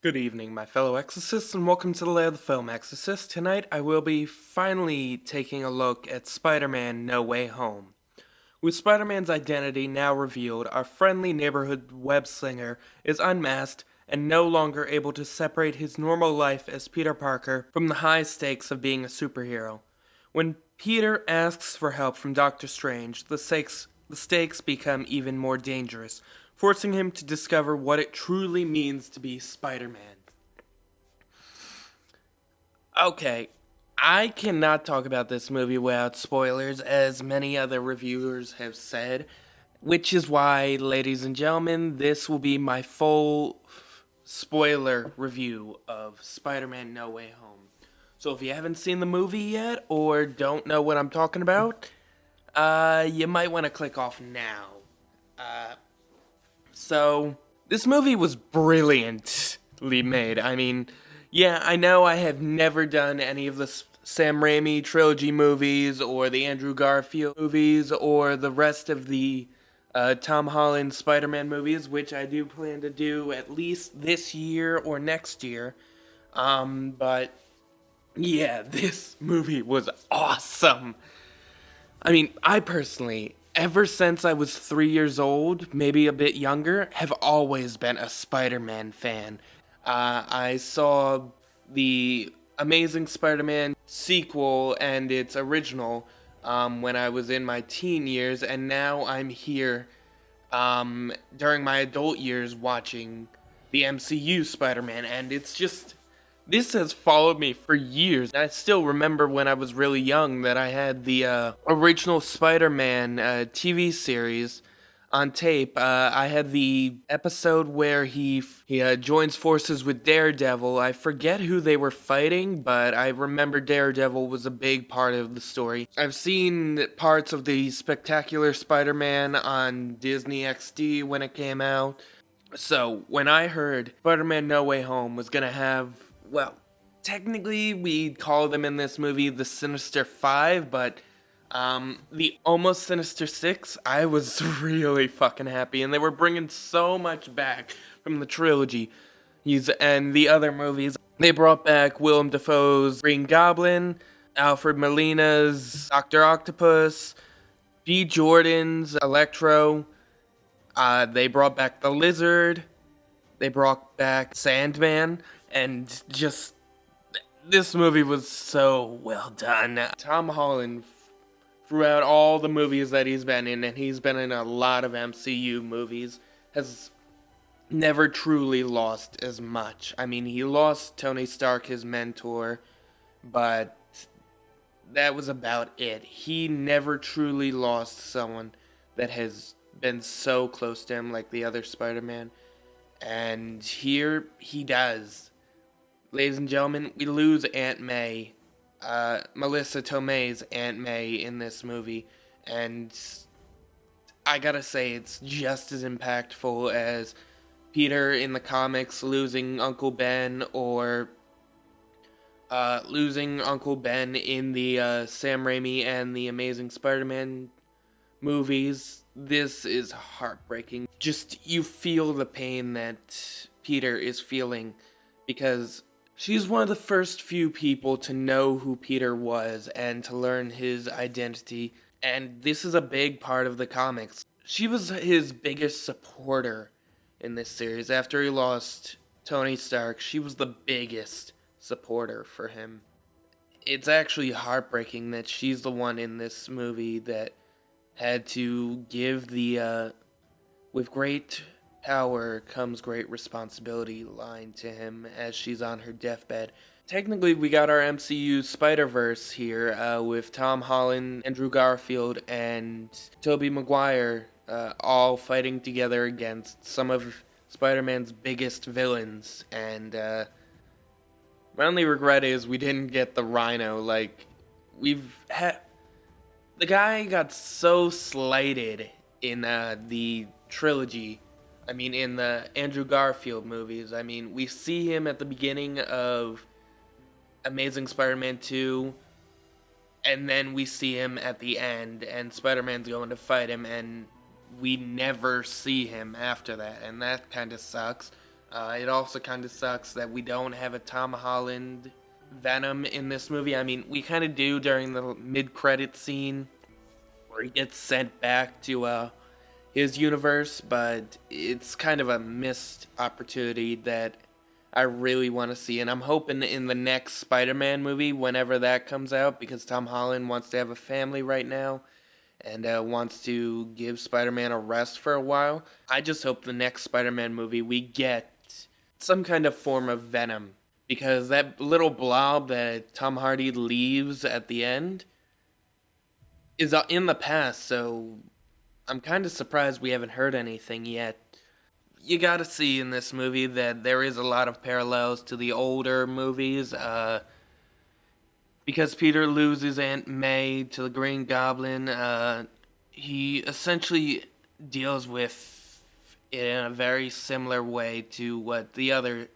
Good evening, my fellow exorcists, and welcome to the Lay of the Film Exorcist. Tonight, I will be finally taking a look at Spider-Man No Way Home. With Spider-Man's identity now revealed, our friendly neighborhood web slinger is unmasked and no longer able to separate his normal life as Peter Parker from the high stakes of being a superhero. When Peter asks for help from Doctor Strange, the stakes become even more dangerous, forcing him to discover what it truly means to be Spider-Man. Okay, I cannot talk about this movie without spoilers, as many other reviewers have said, which is why, ladies and gentlemen, this will be my full spoiler review of Spider-Man No Way Home. So if you haven't seen the movie yet or don't know what I'm talking about, you might want to click off now. So, this movie was brilliantly made. I mean, yeah, I know I have never done any of the Sam Raimi trilogy movies or the Andrew Garfield movies or the rest of the Tom Holland Spider-Man movies, which I do plan to do at least this year or next year. But yeah, this movie was awesome. I mean, I personally, ever since I was 3 years old, maybe a bit younger, have always been a Spider Man fan. I saw the Amazing Spider Man sequel and its original when I was in my teen years, and now I'm here during my adult years watching the MCU Spider Man, and it's just this has followed me for years. I still remember when I was really young that I had the original Spider-Man TV series on tape. I had the episode where he joins forces with Daredevil. I forget who they were fighting, but I remember Daredevil was a big part of the story. I've seen parts of the Spectacular Spider-Man on Disney XD when it came out. So, when I heard Spider-Man No Way Home was gonna have, well, technically we'd call them in this movie the Sinister Five, but the almost Sinister Six, I was really fucking happy, and they were bringing so much back from the trilogy. And the other movies. They brought back Willem Dafoe's Green Goblin, Alfred Molina's Doctor Octopus, B. Jordan's Electro. They brought back the Lizard. They brought back Sandman, and just this movie was so well done. Tom Holland, throughout all the movies that he's been in, and he's been in a lot of MCU movies, has never truly lost as much. I mean, he lost Tony Stark, his mentor, but that was about it. He never truly lost someone that has been so close to him like the other Spider-Man. And here he does. Ladies and gentlemen, we lose Aunt May, Melissa Tomei's Aunt May in this movie, and I gotta say, it's just as impactful as Peter in the comics losing Uncle Ben, or losing Uncle Ben in the Sam Raimi and the Amazing Spider-Man movies. This is heartbreaking. Just, you feel the pain that Peter is feeling, because she's one of the first few people to know who Peter was and to learn his identity, and this is a big part of the comics. She was his biggest supporter in this series. After he lost Tony Stark, she was the biggest supporter for him. It's actually heartbreaking that she's the one in this movie that had to give the with great power comes great responsibility line to him as she's on her deathbed. Technically, we got our MCU Spider-Verse here with Tom Holland, Andrew Garfield, and Tobey Maguire all fighting together against some of Spider-Man's biggest villains. And my only regret is we didn't get the Rhino. Like, we've had... The guy got so slighted in the trilogy. I mean, in the Andrew Garfield movies. I mean, we see him at the beginning of Amazing Spider-Man 2, and then we see him at the end, and Spider-Man's going to fight him, and we never see him after that, and that kind of sucks. It also kind of sucks that we don't have a Tom Holland Venom in this movie. I mean, we kind of do during the mid-credit scene where he gets sent back to his universe, but it's kind of a missed opportunity that I really want to see. And I'm hoping in the next Spider-Man movie, whenever that comes out, because Tom Holland wants to have a family right now and wants to give Spider-Man a rest for a while. I just hope the next Spider-Man movie we get some kind of form of Venom, because that little blob that Tom Hardy leaves at the end is in the past, so I'm kind of surprised we haven't heard anything yet. You gotta see in this movie that there is a lot of parallels to the older movies, because Peter loses Aunt May to the Green Goblin. He essentially deals with it in a very similar way to what the other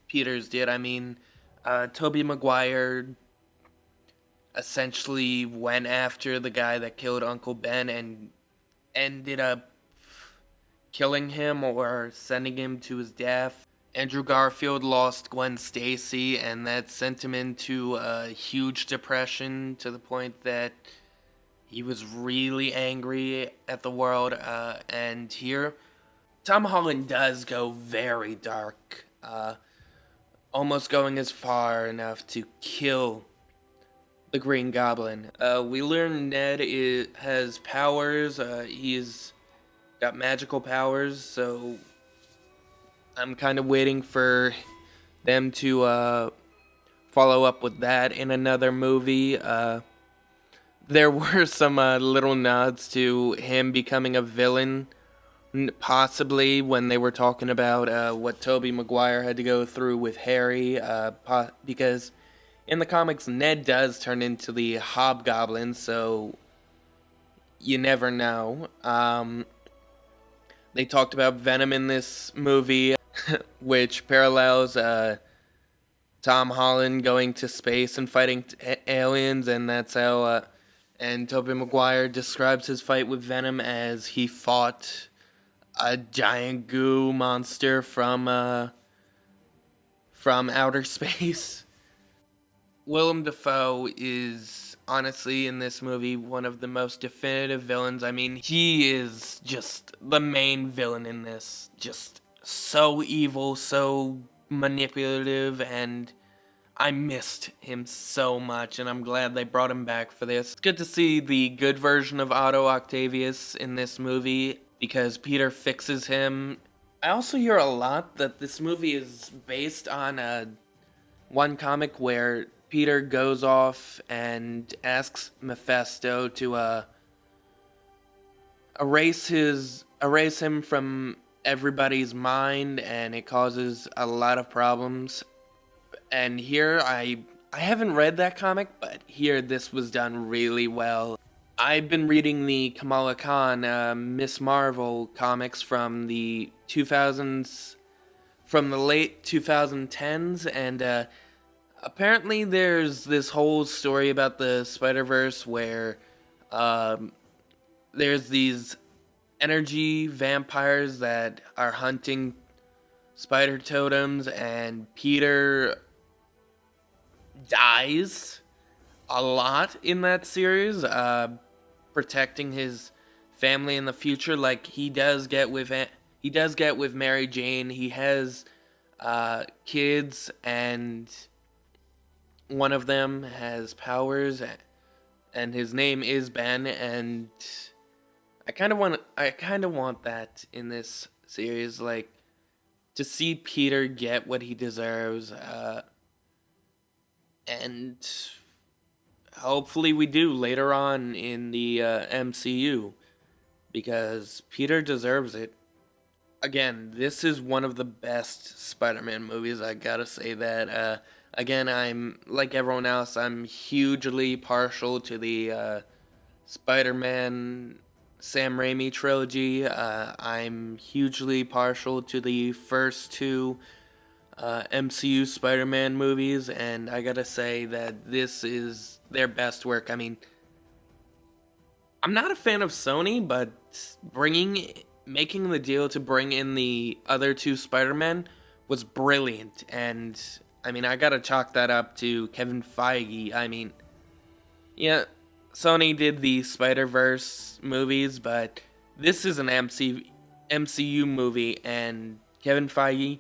Peters did. I mean, Tobey Maguire essentially went after the guy that killed Uncle Ben and ended up killing him or sending him to his death. Andrew Garfield lost Gwen Stacy, and that sent him into a huge depression to the point that he was really angry at the world. And here, Tom Holland does go very dark, almost going as far enough to kill the Green Goblin. We learn Ned has powers. He's got magical powers, so I'm kind of waiting for them to follow up with that in another movie. There were some little nods to him becoming a villain, possibly when they were talking about what Tobey Maguire had to go through with Harry, because in the comics, Ned does turn into the Hobgoblin, so you never know. They talked about Venom in this movie, which parallels Tom Holland going to space and fighting aliens, and that's how. And Tobey Maguire describes his fight with Venom as he fought a giant goo monster from outer space. Willem Dafoe is honestly in this movie one of the most definitive villains. I mean, he is just the main villain in this. Just so evil, so manipulative, and I missed him so much, and I'm glad they brought him back for this. It's good to see the good version of Otto Octavius in this movie, because Peter fixes him. I also hear a lot that this movie is based on one comic where Peter goes off and asks Mephisto to erase him from everybody's mind, and it causes a lot of problems. And here I haven't read that comic, but here this was done really well. I've been reading the Kamala Khan Miss Marvel comics from the 2000s, from the late 2010s, and apparently there's this whole story about the Spider-Verse where there's these energy vampires that are hunting spider totems, and Peter dies a lot in that series, protecting his family in the future, like he does get with Mary Jane. He has kids, and one of them has powers, and his name is Ben, and I kind of want that in this series, like to see Peter get what he deserves, and hopefully we do later on in the MCU, because Peter deserves it. Again, this is one of the best Spider-Man movies, I gotta say that. Again, I'm, like everyone else, I'm hugely partial to the Spider-Man Sam Raimi trilogy. I'm hugely partial to the first two MCU Spider-Man movies, and I gotta say that this is their best work. I mean, I'm not a fan of Sony, but making the deal to bring in the other two Spider-Men was brilliant. And I mean, I gotta chalk that up to Kevin Feige. I mean, yeah, Sony did the Spider-Verse movies, but this is an MCU movie, and Kevin Feige,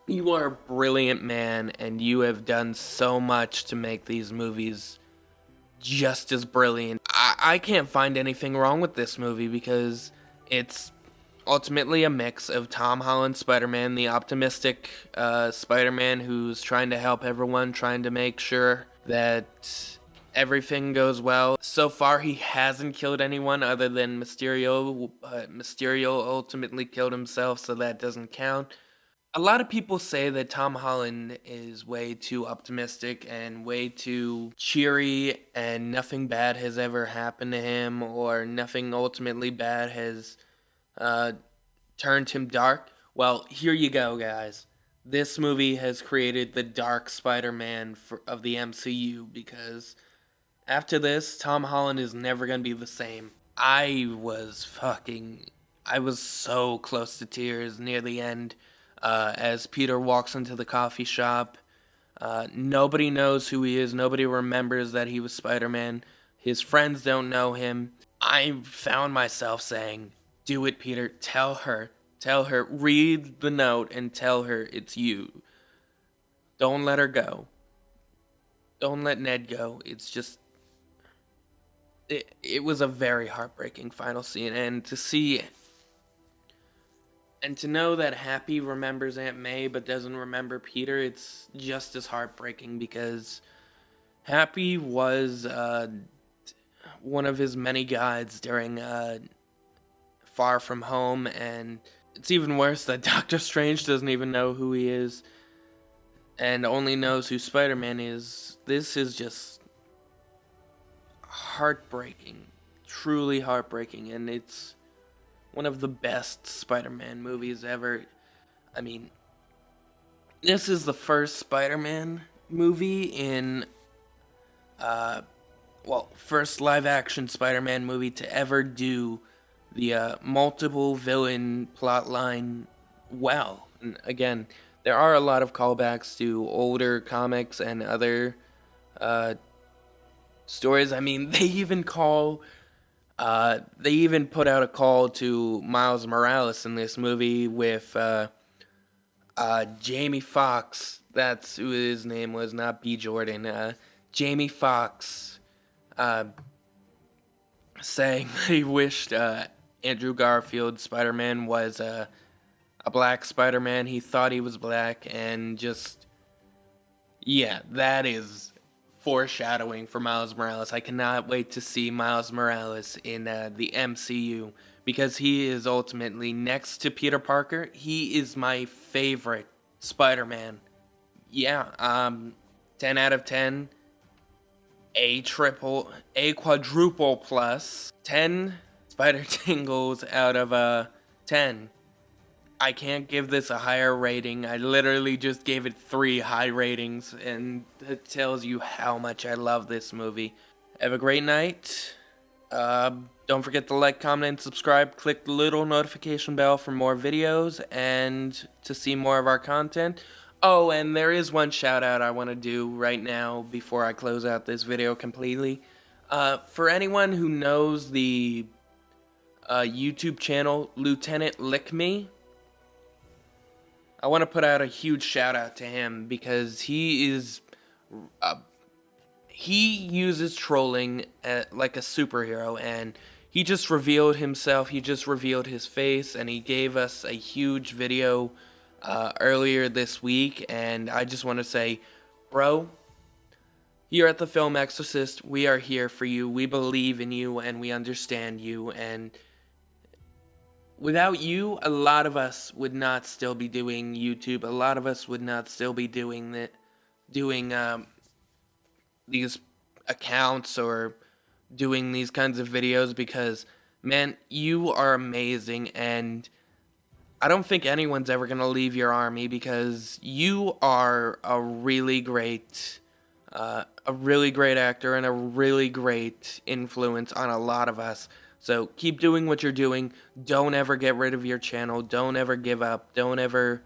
you are a brilliant man, and you have done so much to make these movies just as brilliant. I can't find anything wrong with this movie because it's ultimately a mix of Tom Holland's Spider-Man, the optimistic Spider-Man who's trying to help everyone, trying to make sure that everything goes well. So far, he hasn't killed anyone other than Mysterio, but Mysterio ultimately killed himself, so that doesn't count. A lot of people say that Tom Holland is way too optimistic and way too cheery, and nothing bad has ever happened to him, or nothing ultimately bad has uh, turned him dark. Well, here you go, guys. This movie has created the dark Spider-Man of the MCU, because after this, Tom Holland is never going to be the same. I was so close to tears near the end as Peter walks into the coffee shop. Nobody knows who he is. Nobody remembers that he was Spider-Man. His friends don't know him. I found myself saying, "Do it, Peter. Tell her. Tell her. Read the note and tell her it's you. Don't let her go. Don't let Ned go." It's just, it was a very heartbreaking final scene. And to see and to know that Happy remembers Aunt May but doesn't remember Peter, it's just as heartbreaking, because Happy was one of his many guides during Far From Home, and it's even worse that Doctor Strange doesn't even know who he is and only knows who Spider-Man is. This is just heartbreaking, truly heartbreaking, and it's one of the best Spider-Man movies ever. I mean, this is the first Spider-Man movie in, first live-action Spider-Man movie to ever do the multiple villain plotline well. And again, there are a lot of callbacks to older comics and other stories. I mean, they even put out a call to Miles Morales in this movie with Jamie Foxx. That's who his name was, not B. Jordan. Jamie Foxx saying that he wished Andrew Garfield Spider-Man was a black Spider-Man. He thought he was black, and just, yeah, that is foreshadowing for Miles Morales. I cannot wait to see Miles Morales in the MCU, because he is ultimately, next to Peter Parker, he is my favorite Spider-Man. Yeah, 10 out of 10, a quadruple plus, 10 spider tingles out of 10. I can't give this a higher rating. I literally just gave it 3 high ratings, and it tells you how much I love this movie. Have a great night. Don't forget to like, comment, and subscribe. Click the little notification bell for more videos and to see more of our content. Oh, and there is one shout out I want to do right now before I close out this video completely. For anyone who knows the YouTube channel Lieutenant Lickme, I want to put out a huge shout out to him, because he uses trolling like a superhero, and he just revealed himself, he just revealed his face, and he gave us a huge video earlier this week. And I just want to say, bro, here at the Film Exorcist, we are here for you, we believe in you, and we understand you, and without you, a lot of us would not still be doing YouTube. A lot of us would not still be doing these accounts or doing these kinds of videos, because, man, you are amazing, and I don't think anyone's ever going to leave your army, because you are a really great actor and a really great influence on a lot of us. So keep doing what you're doing. Don't ever get rid of your channel. Don't ever give up. Don't ever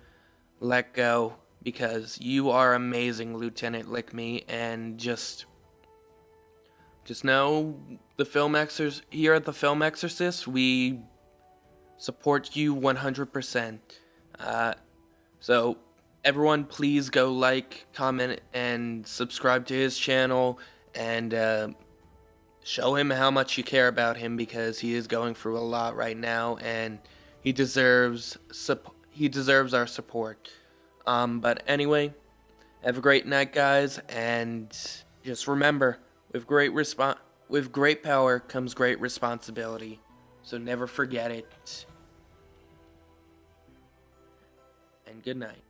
let go, because you are amazing, Lieutenant Lickme, and just know here at the Film Exorcist, we support you 100%. So everyone, please go like, comment, and subscribe to his channel, and show him how much you care about him, because he is going through a lot right now, and he deserves our support. But anyway, have a great night, guys, and just remember, with great power comes great responsibility. So never forget it. And good night.